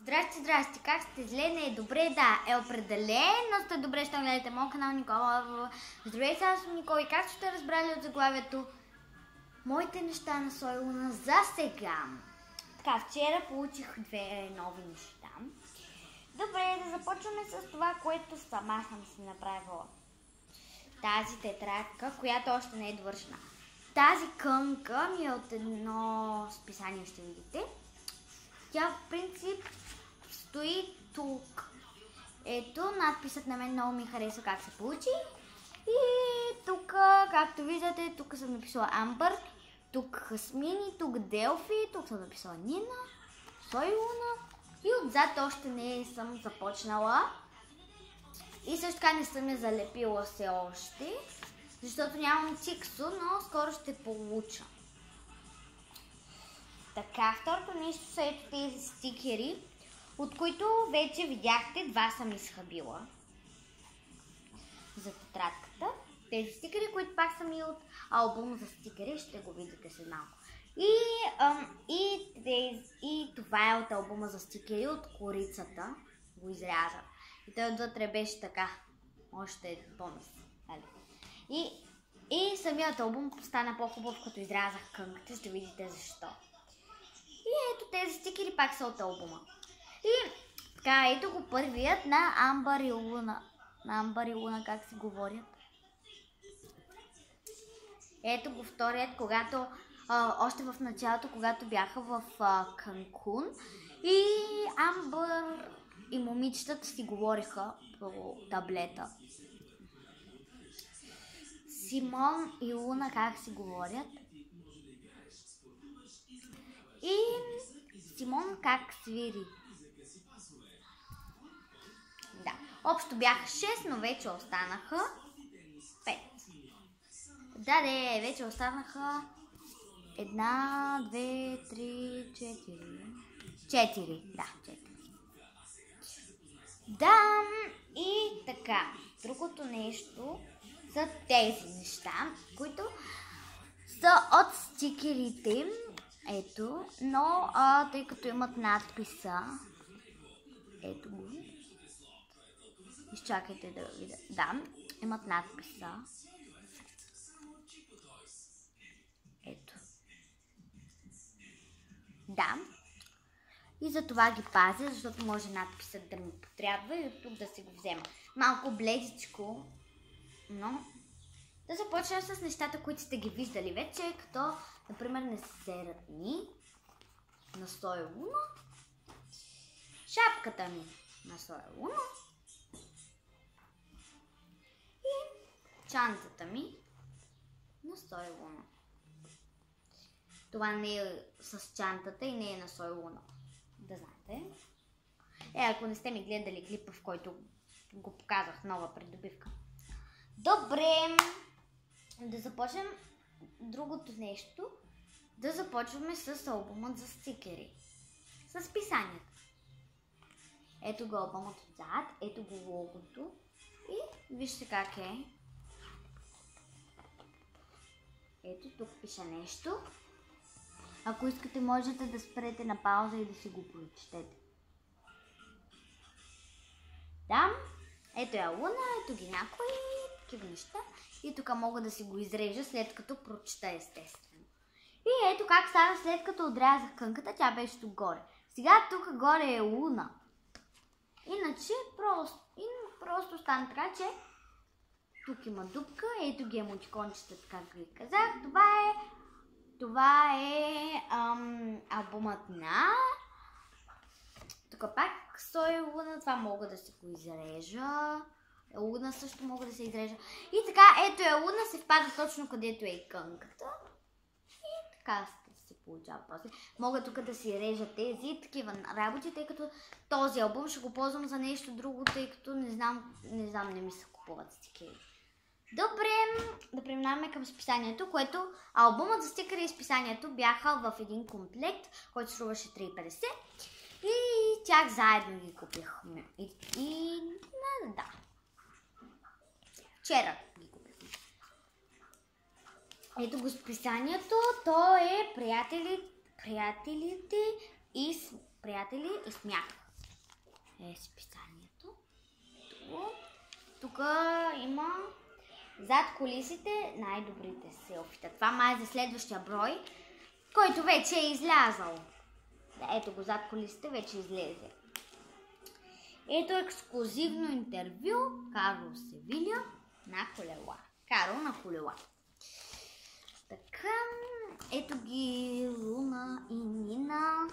Здрасти, здрасти, как сте? Зле? Не, добре, да, определено сте добре, ще гледате моят канал Никола. Здравейте, аз съм Никола и както сте разбрали от заглавието, моите неща на Сой Луна за сега. Така, вчера получих две нови неща. Добре, да започваме с това, което сама съм си направила. Тази тетрадка, която още не е довършена. Тази кънка ми е от едно списание, ще видите. Тя в принцип стои тук. Ето, надписът на мен много ми харесва как се получи. И тук, както виждате, тук съм написала Амбър, тук Хасмини, тук Делфи, тук съм написала Нина, Сой Луна и отзад още не съм започнала. И също така не съм я залепила все още, защото нямам циксо, но скоро ще получа. Така, второто нещо са ето тези стикери, от които вече видяхте, два съм изхабила за тетрадката. Тези стикери, които пак са ми от албум за стикери, ще го видите след малко. И това е от албума за стикери, от корицата, го изрязах. И той отвътре беше така, още е бонус. И самият албум стана по-хубав, като изрязах кънката, ще видите защо. И ето тези стикери пак са от албума. И така, ето го първият на Амбър и Луна. На Амбър и Луна как си говорят. Ето го вторият, когато още в началото, когато бяха в Канкун. И Амбър и момичетата си говориха по таблета. Симон и Луна как си говорят. И Симон как свири. Да, общо бяха 6, но вече останаха 5. Да, вече останаха 1, 2, 3, 4. 4, да, 4. Да, и така, другото нещо са тези неща, които са от стикерите. Ето, но тъй като имат надписа, ето го, изчакайте да видя, да, имат надписа, ето, да, и за това ги пазя, защото може надписът да ми потрябва и от тук да си го взема. Малко бледичко, но да започнем с нещата, които сте ги виждали вече, като, например, несератни на Сой Луна, шапката ми на Сой Луна и чантата ми на Сой Луна. Това не е с чантата и не е на Сой Луна, да знаете. Ако не сте ми гледали клипа, в който го показах, нова придобивка. Добре, да започнем другото нещо. Да започваме с албумът за стикери. С писанията. Ето го албумът отзад, ето го логото. И вижте как е. Ето тук пише нещо. Ако искате, можете да спрете на пауза и да си го прочетете. Да, ето е Луна, ето ги някои такива неща. И тук мога да си го изрежа, след като прочета, естествено. И ето как стана, след като отрязах кънката, тя беше тук горе. Сега тук горе е Луна. Иначе просто стана така, че тук има дупка, ето ги емотикончета, както ви казах. Това е албумът на... Тук пак Сой Луна, това мога да си го изрежа. Луна също мога да се изрежа. И така, ето е Луна, се впада точно където е и кънката. И така се получава после. Мога тук да си режа тези такива работи, тъй като този албум ще го ползвам за нещо друго, тъй като не знам, не ми се купуват стикери. Добре, да преминаваме към списанието, което албумът за стикери и списанието бяха в един комплект, който струваше 3,50. И тях заедно ги купихме. И да. Вчера ги купихме. Ето го списанието. То е приятели и смях. е списанието. Тук има зад кулисите най-добрите селфита. Това май е за следващия брой, който вече е излязъл. Ето го, зад кулисите вече излезе. Ето ексклюзивно интервю Карл Севиля на колела. Карл на колела. Така, ето ги Луна и Нина.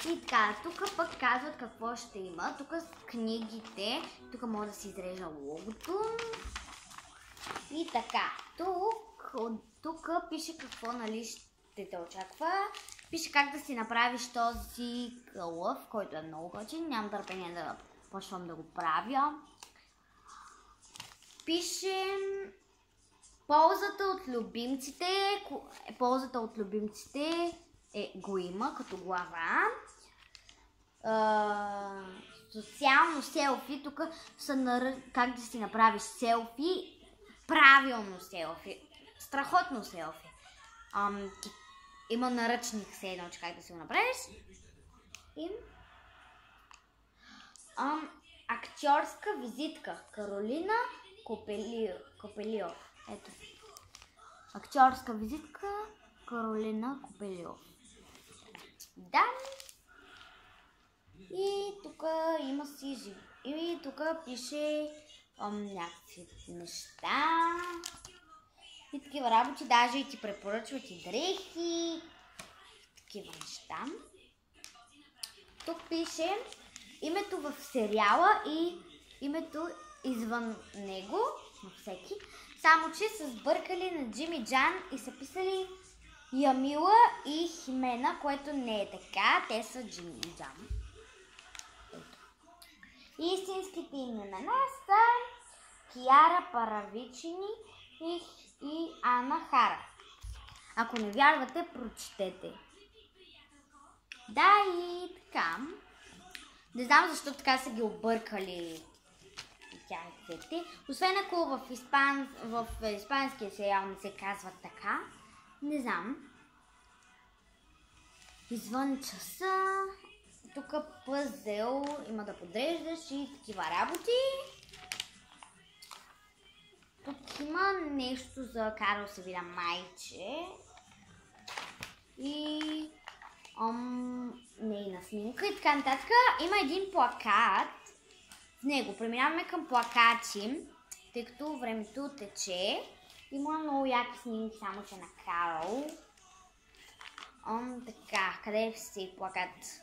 И така, тук пък казват какво ще има. Тук с книгите, тук може да се изрежа логото. И така, тук пише какво, нали, ще те очаква. Пише как да си направиш този кълъв, който е много готин. Нямам търпение да почвам да го правя. Пише ползата от любимците го има като глава. Социално селфи, тук са как да си направиш селфи, правилно селфи, страхотно селфи. Има наръчник все едно, че как да си го направиш. И актьорска визитка Каролина Копелио. Ето. Актьорска визитка Каролина Копелио. Да. И тук има си живи. И тук пише някакви неща. И такива работи, даже и ти препоръчват и дрехи. Такива неща. Тук пише името в сериала и името извън него, на всеки. Само че са сбъркали на Джими Джан и са писали Ямила и Химена, което не е така. Те са Джими Джан. Истинските имена са Киара Паравичини и Ана Хара. Ако не вярвате, прочетете. Да, и така. Не знам защо така са ги объркали тях двете. Освен ако в испанския сериал не се казва така. Не знам. Извън часа. Тук пъзел има да подреждаш и такива работи. Тук има нещо за Карл Севиля майче. И нейна снимка и така нататък. Има един плакат в него. Преминаваме към плакати, тъй като времето тече. Има много яки снимки, само че на Карл. Така, къде е си плакат?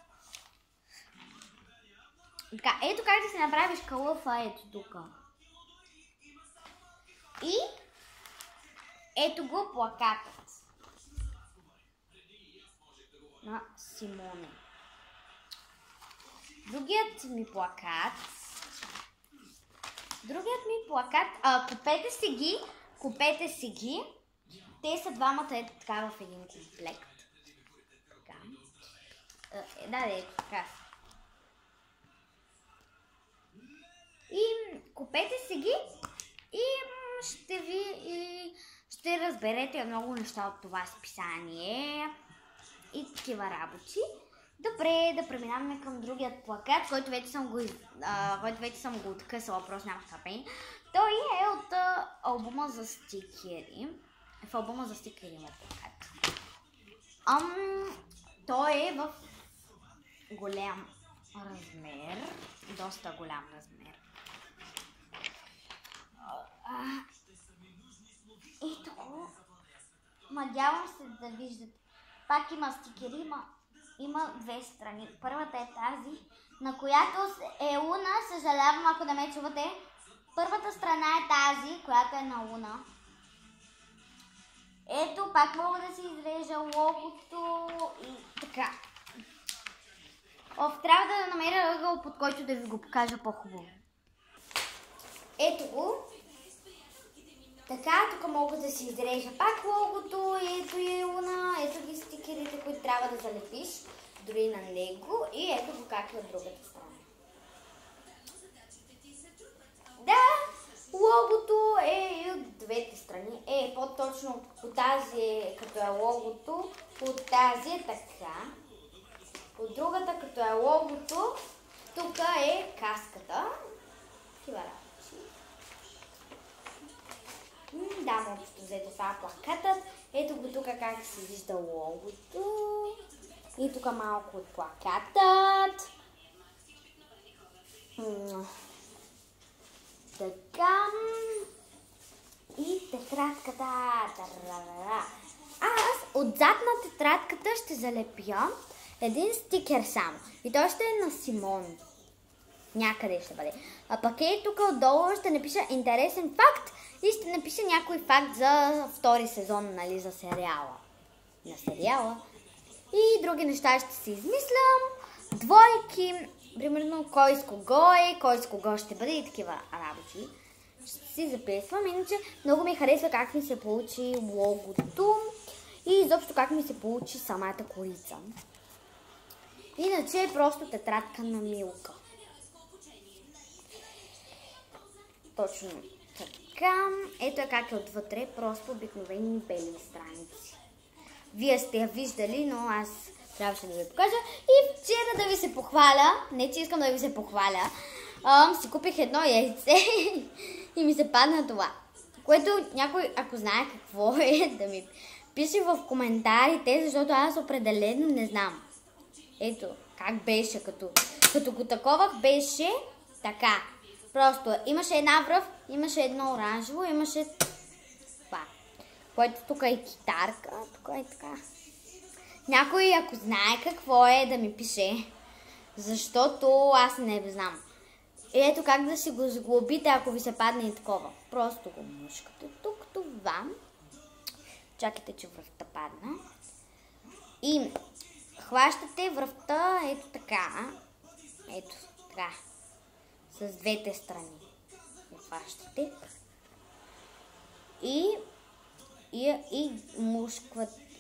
Така, ето как да си направиш кълъфа, ето тук. И ето го плакатът на Симоне. Другият ми плакат, купете си ги. Те са двамата ето така в един комплект. Така. Ето така. И купете си ги и ще разберете много неща от това списание и такива работи. Добре, да преминаваме към другият плакат, който вече съм го откъсала, просто нямах търпение. Той е от албума за стикери. В албума за стикери има плакат. Той е в голям размер, доста голям размер. Ето го. Надявам се да виждате. Пак има стикери, има две страни. Първата е тази, на която е Луна. Съжалявам, ако да ме чувате. Първата страна е тази, която е на Луна. Ето, пак мога да си изрежа логото и така. Трябва да намеря ъгъл, под който да ви го покажа по-хубаво. Ето го. Така, тук мога да си изрежа пак логото, ето е Луна, ето ги стикерите, които трябва да залепиш дори на него и ето го как е от другата страна. Да, логото е и от двете страни. По-точно от тази като е логото, от тази е така. От другата като е логото, Тук е каската. Такива работи. Да, общо взето това е плакатът. Ето го тук как се вижда логото. И тук малко от плакатът. Така. И тетрадката. Аз отзад на тетрадката ще залепя един стикер само. И той ще е на Симон. Някъде ще бъде. А пък е тук отдолу ще напиша интересен факт и ще напиша някой факт за втори сезон, нали, за сериала. На сериала. И други неща ще си измислям. Двойки, примерно кой с кого е, кой с кого ще бъде и такива работи. Ще си записвам. Иначе много ми харесва как ми се получи логото и изобщо как ми се получи самата корица. Иначе е просто тетрадка на Милка. Точно така. Ето е как е отвътре, просто обикновени бели страници. Вие сте я виждали, но аз трябваше да ви покажа. И вчера да ви се похваля, не че искам да ви се похваля, си купих едно яйце и ми се падна това. Което някой, ако знае какво е, да ми пише в коментарите, защото аз определено не знам. Ето как беше, като го таковах, беше така. Просто имаше една връв, имаше едно оранжево, имаше това. Което тук е китарка, тук е така. Някой, ако знае какво е, да ми пише, защото аз не знам. Ето как да си го сглобите, ако ви се падне и такова. Просто го мушкате тук, това. Чакайте, че връвта падна. И хващате връвта, ето така. Ето така. С двете страни. Хващате. И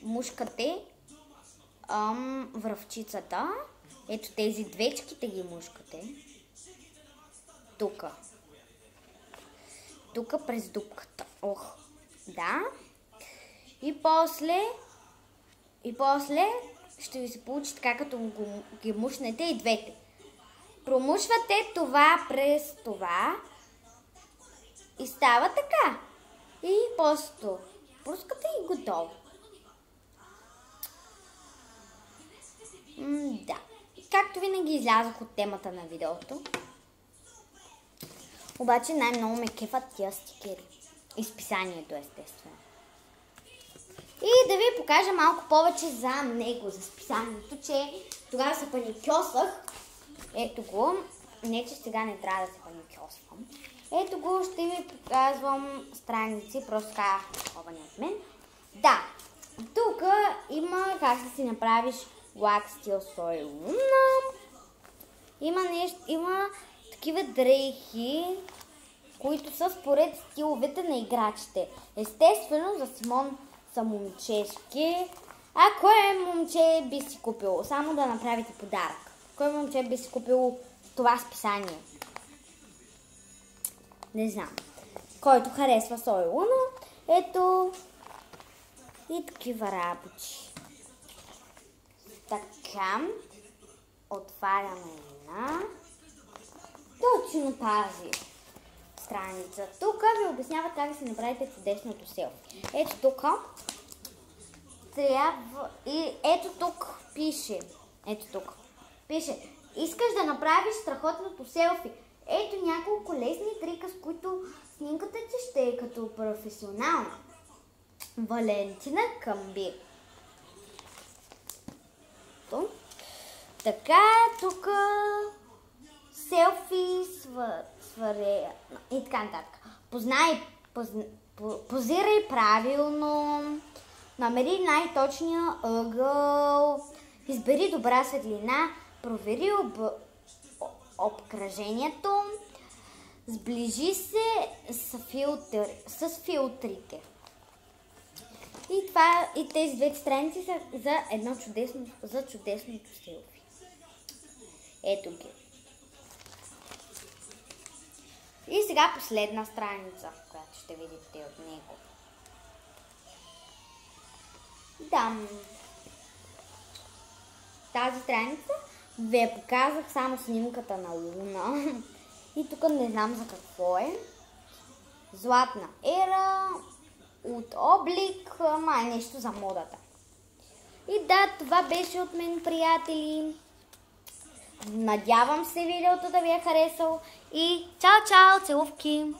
мушкате връвчицата. Ето тези двечките ги мушкате. Тук. Тук през дупката. Ох. Да. И после ще ви се получи така, като ги мушнете и двете. Промушвате това през това и става така. И просто пускате и готово. Да. Както винаги излязох от темата на видеото. Обаче най-много ме кефат тия стикери. Изписанието, естествено. И да ви покажа малко повече за него, за списанието, че тогава се паникьосвах. Ето го. Не, че сега не трябва да се паникьосвам. Ето го, ще ви показвам страници, просто така ховани от мен. Да, тук има как да си направиш лак стил Сой Луна. Има такива дрехи, които са според стиловете на играчите. Естествено, за Симон са момчешки. А кое момче би си купил? Само да направите подарък. Кой момче би си купил това списание? Не знам. Който харесва Сой Луна. Ето и такива работи. Така. Отваряме една. Точно тази страница. Тук ви обясняват как да си направите чудесното селфи. Ето тук трябва и ето тук пише. Ето тук пише. Искаш да направиш страхотното селфи. Ето няколко лесни трика, с които снимката ти ще е като професионална. Валентина Къмби. Така, тук селфи сварея и така нататък. Позирай правилно, намери най-точния ъгъл, избери добра светлина, провери обкръжението, сближи се с филтрите. И тези две страници са за чудесното селфи. Ето ги. И сега последна страница, която ще видите от него. Да. Тази страница Ви показах само снимката на Луна. И тук не знам за какво е. Златна ера от облик, май нещо за модата. И да, това беше от мен, приятели. Надявам се видеото да ви е харесало. И чао, чао, целувки!